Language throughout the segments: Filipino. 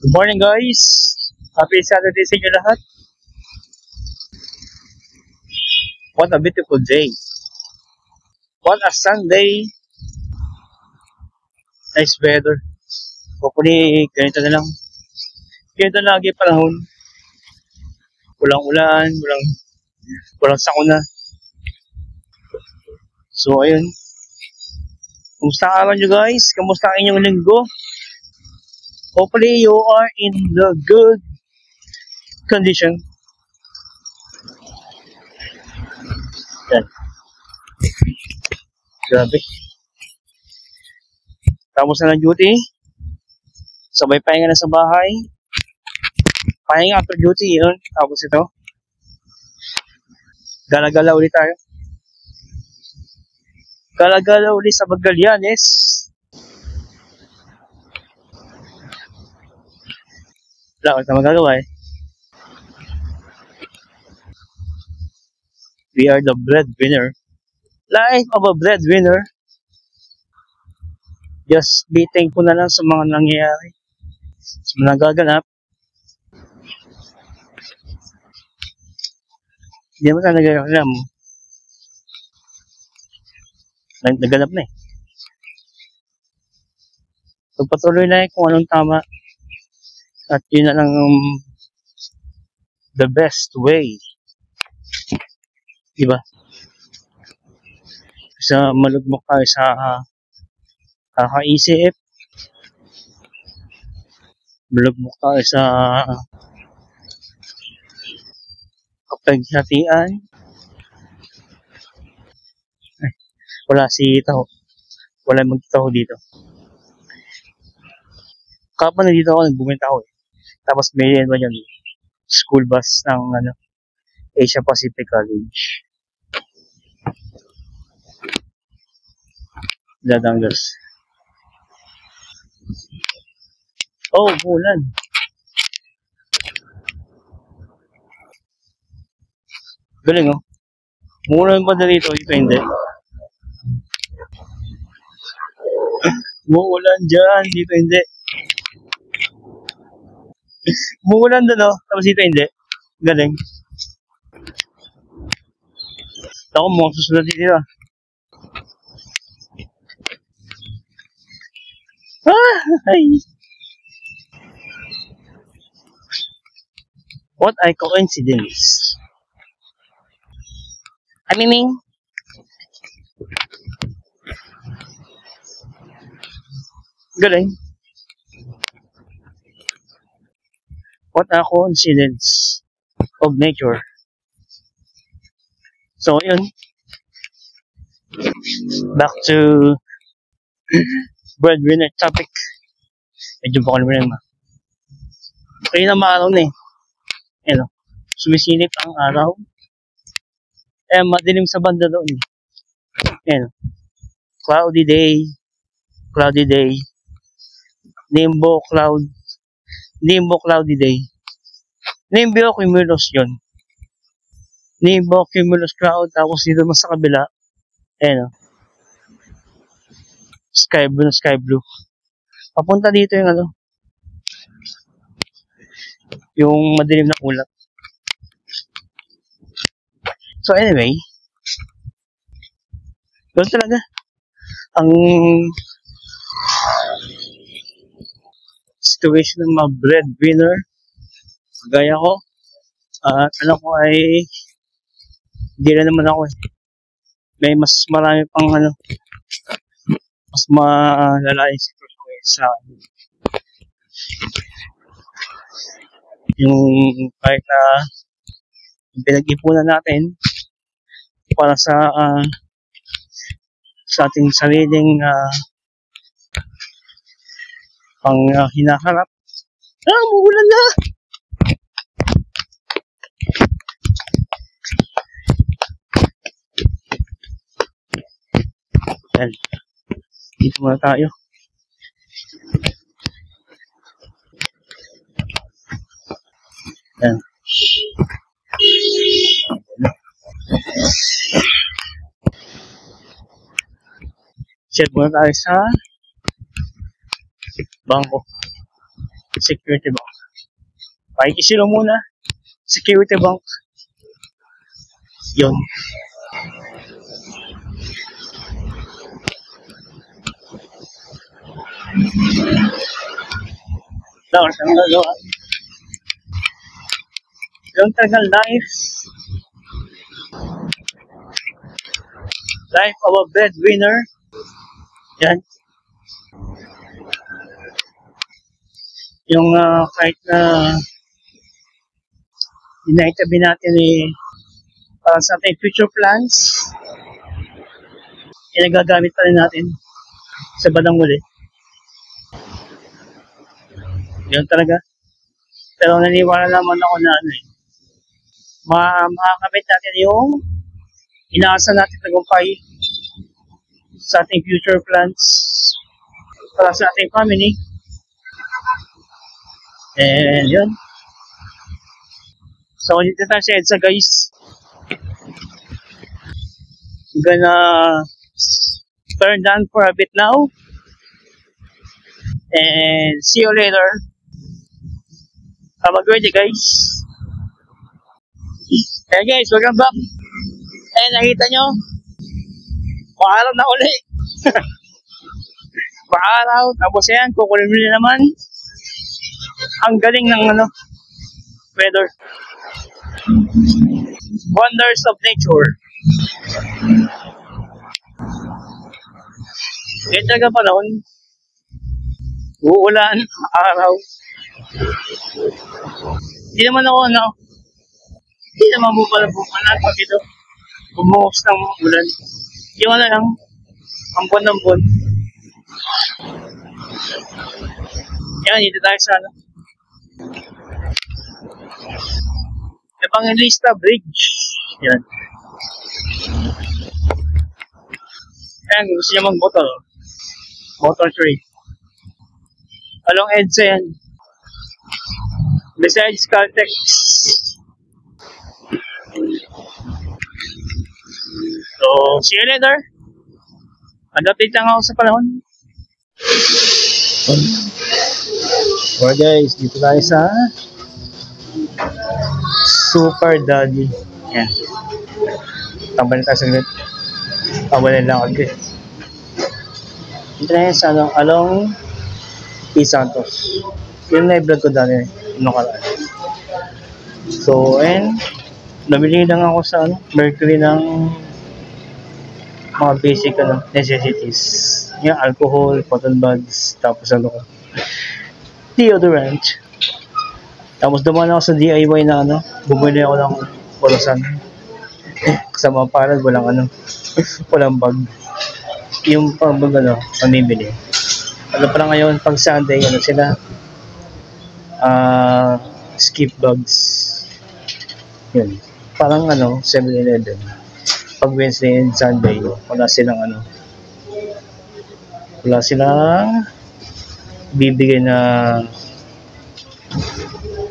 Good morning guys! Happy Saturday sa inyo lahat. What a beautiful day. What a Sunday. Nice weather. Hopefully, ganito na lang. Ganito na lagi panahon. Walang ulan, walang sakuna. So, ayun. Kumusta ang araw nyo guys? Kumusta ang inyong linggo? Hopefully, you are in the good condition. Yan. Grabe. Tapos na ng duty. Sabay pahinga na sa bahay. Pahinga after duty, yun. Tapos ito. Gala-gala ulit tayo. Gala-gala ulit sa Magallanes. Wala ko na magagawa eh. We are the breadwinner. Life of a breadwinner. Just be thankful na lang sa mga nangyayari. Sa mga nagaganap. Hindi mo na nagaganap mo. Naganap na eh. Pagpatuloy na eh kung anong tama. At yun na lang the best way. Diba? Sa malugmok tayo sa kakaisip. Malugmok tayo sa kapaghatian. Ay, wala si Taho. Wala magtaho dito. Kapag nandito ako, nagbumenta ako eh. Tapos may yan ba yan? School bus ng Asia Pacific College. Dadanggas. Oh, bulan. Galing oh. Muna yung banda dito, dito hindi. Muulan dyan, dito hindi. Muulan doon oh, tapos dito hindi. Galing. Ako mga susunod dito ah. Ay. What a coincidence. Amiming. Galing. What a coincidence of nature. So, yun. Back to breadwinner topic. Medyo baka naman naman. Kaya na maaraw na eh. Ayan o. Sumisilip ang araw. Eh, madilim sa banda doon eh. Ayan o. Cloudy day. Cloudy day. Nimbo cloud. Nimbo cloudy day. Nimbo cumulus yun. Nimbo cumulus cloud. Tapos dito mas sa kabila. Ayan o. Sky blue na sky blue. Papunta dito yung yung madilim na kulap. So anyway, doon talaga ang situation ng mga breadwinner gaya ko. At ko ay hindi na naman ako eh. May mas marami pang mas malala yung sitwasyon sa yung kahit na yung pinag-ipunan natin para sa ating sariling pang hinaharap. Muulan na! Yan. Dito muna tayo. Yan. Share muna tayo sa bangko. Security Bank. Pakikisilo muna. Security Bank. Yun. Tapos, ang gagawa. Yung talagang life. Life of a breadwinner. Yan. Yung kahit na inaitabi natin para sa ating future plans, nagagamit pa rin natin sa bandang muli. Yun talaga. Pero naniwala naman ako na makakamit natin yung inaasa natin tagumpay sa ating future plans para sa ating family. And yun. So, dito tayo sa EDSA, guys. I'm gonna turn down for a bit now. And see you later. Have a great day, guys. Hey guys, welcome back. Eh, nakita nyo? Maaraw na uli. Maaraw. Tapos yan, kukunin na naman. Ang galing ng weather. Wonders of nature. Ito talaga panahon. Uulan, araw. Hindi naman ako hindi naman bupalan pag ito bumuhos ng ulan. Yung lang ang buwan ng buwan. Yan, dito tayo sa Evangelista Bridge. Yan. Ayan, gusto niya mag-motor. Motor trade. Along EDSA yan. Besides Caltex. So, see you later. Ad-update lang ako sa panahon. Alright guys, dito tayo sa Super Daddy. Yan. Tambalin tayo saglit. Tambalin lang ako guys. Dito na yan sa along P. Santos. Yung na-vlog ko dati. So, and nabili lang ako sa Mercury ng mga basic necessities. Yung alcohol, cotton buds, tapos deodorant. Tapos dumaan ako sa DIY na bumili ako ng pulasan. Kasama parang walang walang bag. Yung pang bag pamimili. Pa lang ngayon, pag Sunday, sila skip bags. Yun. Parang 7-Eleven. Pag Wednesday and Sunday, wala silang bibigay na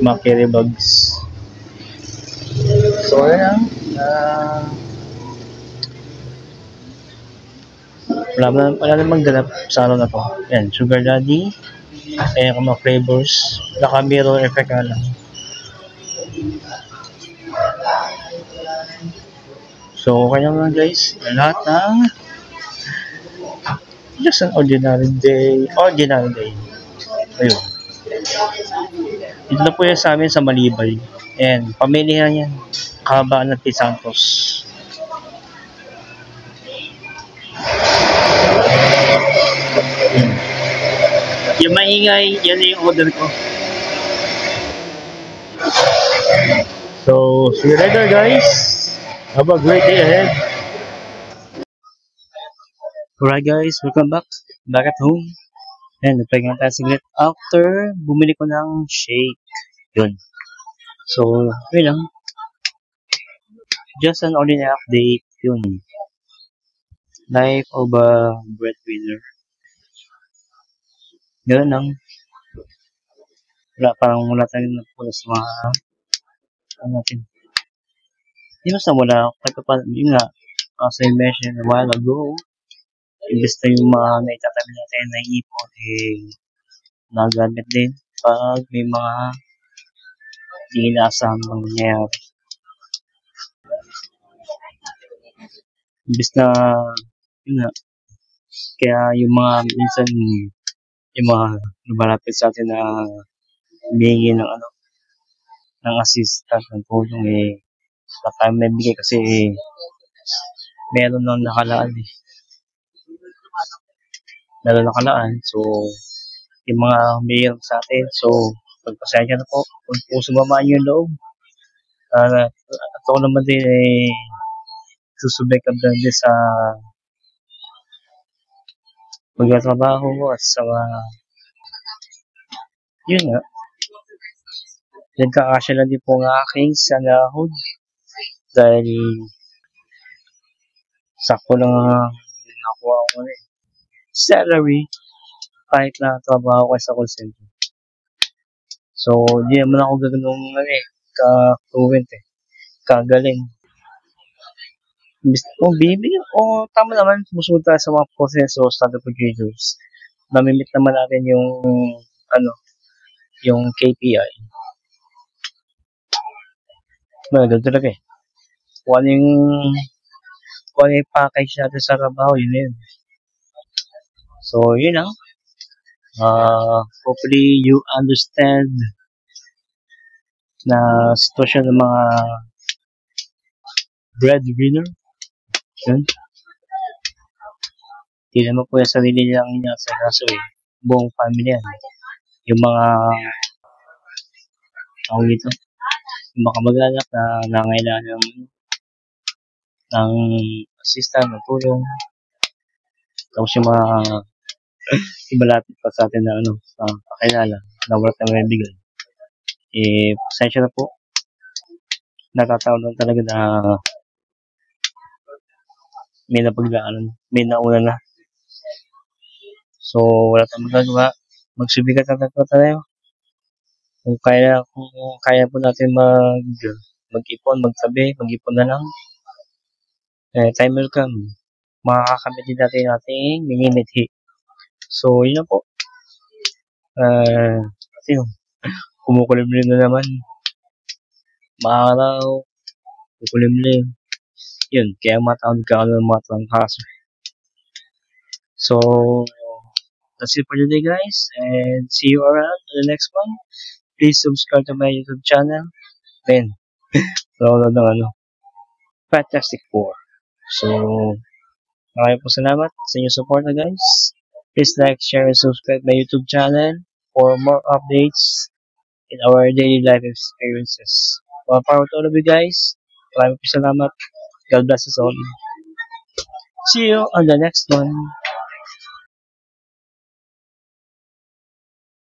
mga carry bags. So, ayan wala namang ganap sa araw na to. Yan, Sugar Daddy. Ayan ang mga flavors. Naka-mirror effect lang. So, okay naman guys. Lahat ng just an ordinary day. Ayun. Dito na po yan sa amin sa Malibay. Ayan, pamilihan yan. Kahabaan ng P. Santos. Yung maingay, yan yung order ko. So, see you later guys. Have a great day ahead. Alright guys, welcome back. Back at home. And nagpahinga tayo saglit after bumili ko ng shake. Yun. So, yun lang. Just an ordinary update. Yun. Life of a breadwinner. Ganun lang. Parang wala tayong napula sa mga natin. Hindi mas wala. Yun nga. As I mentioned a while ago, imbes na yung mga naitatabi natin na ipon, nagamit din. pag may mga di inaasahang mangyayari. Imbis na, yun nga, kaya yung mga minsan, yung mga lumalapit sa atin na humihingi ng ng assistant, ng tulong wala tayong may bigay kasi meron nang nakalaan so yung mga humihingi sa atin, so pagpasensya na po kung po sumama niyo yung loob. At ako naman din susubay ka din sa pagtatrabaho ko at sa yun nga, nagkakasya lang din po ang aking sahod dahil sakto lang nakuha ko salary kahit na trabaho ko sa call center. So, hindi naman ako gaganong ka-fluent kagaling. Bibigyan tama naman, sumusunod tayo sa mga proseso, standard procedures. Namimit naman natin yung KPI. Ganun talaga Kung ano yung package natin sa trabaho, yun. So, yun lang. Hopefully you understand na sitwasyon ng mga breadwinner. Yun. Hindi naman po yung sarili nilang inasikaso buong family yan. Yung mga yung mga kamag-anak na nangailangan ng assistant, ng tulong. Tapos yung mga ibalapit pa sa atin na pakilala na wala tayong may bigay. Pasensya na po. Nakataon lang talaga na may napagdaanan, may nauna na. So, wala tayong magagawa. Magsubigat na tayo. Kung kaya po natin mag-ipon, magtabi, mag-ipon na lang. Time will come. Makakamit din natin yung ating minimithi. So, yun na po. Kasi kumukulimlim na naman. Maaraw, kukulimlim. Yun, kaya matawag ka ng mga trangkaso. So, that's it for today, guys. And see you around in the next one. Please subscribe to my YouTube channel. Then, download ng Fantastic Four. So, maraming po salamat sa inyong support na guys. Please like, share, and subscribe my YouTube channel for more updates in our daily life experiences. More power to all of you guys. Maraming po salamat. God bless us all. See you on the next one.